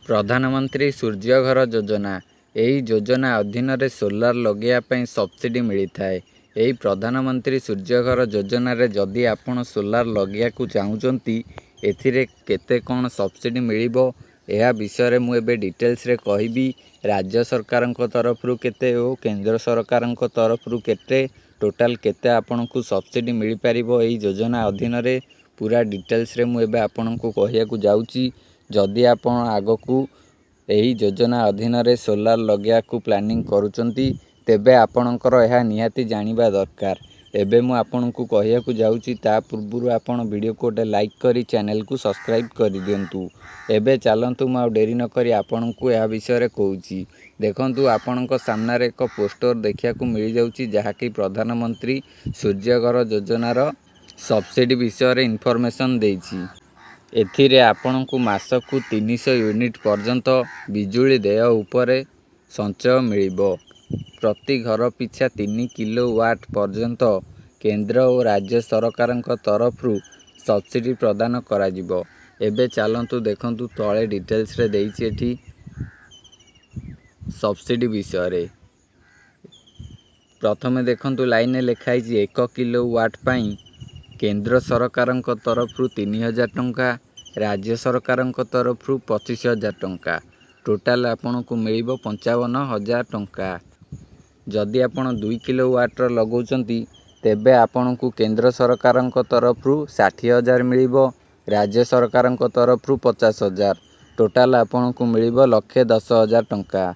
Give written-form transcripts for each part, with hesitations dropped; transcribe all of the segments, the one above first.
प्रधानमंत्री सूर्यघर योजना यही योजना अधीन रे सोलार लगे सब्सिडी मिलता है। यही प्रधानमंत्री सूर्यघर योजना रे जदि आपण सोलार लगे चाहूँगी एथिरे केते कौन सब्सिडी मिलिबो यह विषय में मुझे डिटेल्स रे कहबी। राज्य सरकार तरफ केते और केंद्र सरकार तरफ केते टोटाल केते आपण को सब्सिडी मिल पारिबो एही योजना अधीन रे पूरा डिटेल्स रे मुझे आपण को कहिया को जाउची। जदि आपण आगकू यही योजना अधीन रे सोलार लगे प्लानिंग करुचंती तेबे आपणकर यह निहाती जानिबा दरकार। एबे मु आपन को कहिया को जाउची ता पूर्व आपण वीडियो को लाइक करी चैनल को सब्सक्राइब कर दियंतु। एबे चलंतु मु डेरी न करी आपन को यह विषय रे कहूची। देखंतु आपणक सामने रे एक पोस्टर देखिया को मिल जाउची जहा कि प्रधानमंत्री सूर्यघर योजनार सब्सिडी विषय रे इन्फॉर्मेशन देइची। एथिरे आपण को मासकू 300 यूनिट पर्यंत बिजुली देय उपरे संचय मिलिबो। प्रति घर पिछा 3 किलोवाट पर्यंत केंद्र और राज्य सरकार तरफ सब्सिडी प्रदान करा जिवो। एबे चलंतु देखंतु तळे डिटेल्स रे देइछि एठी सब्सिडी विषय रे। प्रथमे देखंतु लाइन लिखाई 1 किलोवाट पई केंद्र सरकार तरफ 3000 टंका, राज्य सरकार तरफ 25000 टंका, टोटाल आपन को मिलिबो 55000 टंका। जदि आपण 2 किलोवाट लगौचंती तेबे आपण को केंद्र सरकार तरफ 60000 मिलिबो, राज्य सरकार तरफ 50000, टोटाल आपन को मिलिबो 1,10,000 टंका।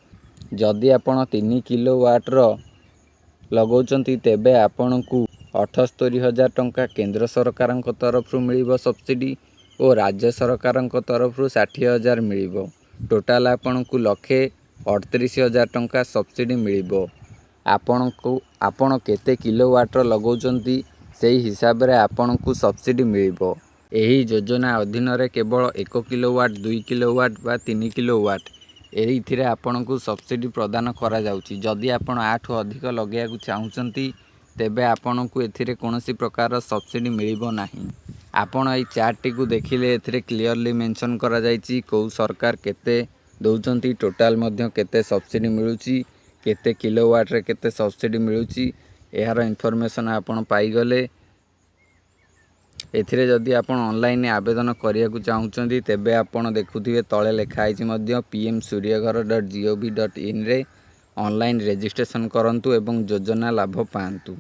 जदि आपण 3 किलोवाट लगौचंती तेबे आपण को 78,000 टंका केंद्र सरकार तरफ मिलिबो सब्सिडी और राज्य सरकार तरफ 60,000 मिलिबो, टोटाल आपन को 1,38,000 टंका सब्सिडी मिलिबो। आपण केते किलोवाट लगौचंती सेही हिसाब रे आपण को सब्सिडी मिलिबो। एही योजना अधीन रे केवल 1 किलोवाट, 2 किलोवाट बा 3 किलोवाट एथिरे आपण को सब्सिडी प्रदान करा जाउची। जदि आपण 8 अधिक लगेया को चाहूचंती तेबे आपण को एथिरे कोनोसी प्रकार सब्सिडी मिलिबो नाही। आपण एई चार्ट टी को देखिले एथिरे क्लियरली मेंशन करा जायची को सरकार केते दउचंती, टोटाल मध्य केते सब्सिडी मिलुची, केते किलोवाट रे केते सब्सिडी मिलुची एहार इन्फॉर्मेशन आपण पाई गले। एथिरे जदि आपण ऑनलाइन आवेदन करिया को चाहूचंती तेबे आपण देखुथिबे तळे लेखा आइछि मध्य pmsuryaghar.gov.in रे ऑनलाइन रजिस्ट्रेशन करंतु एवं योजना लाभ पांतु।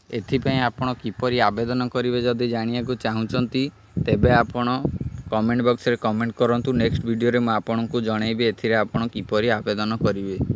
एथिपई आपण किपरि आवेदन करिवे जदि जानिया को चाहूचंती तेबे आपण कमेंट बॉक्स रे कमेंट करंतु। नेक्स्ट वीडियो रे म आपण को जणैबे एथिरे आपण किपरि आवेदन करिवे।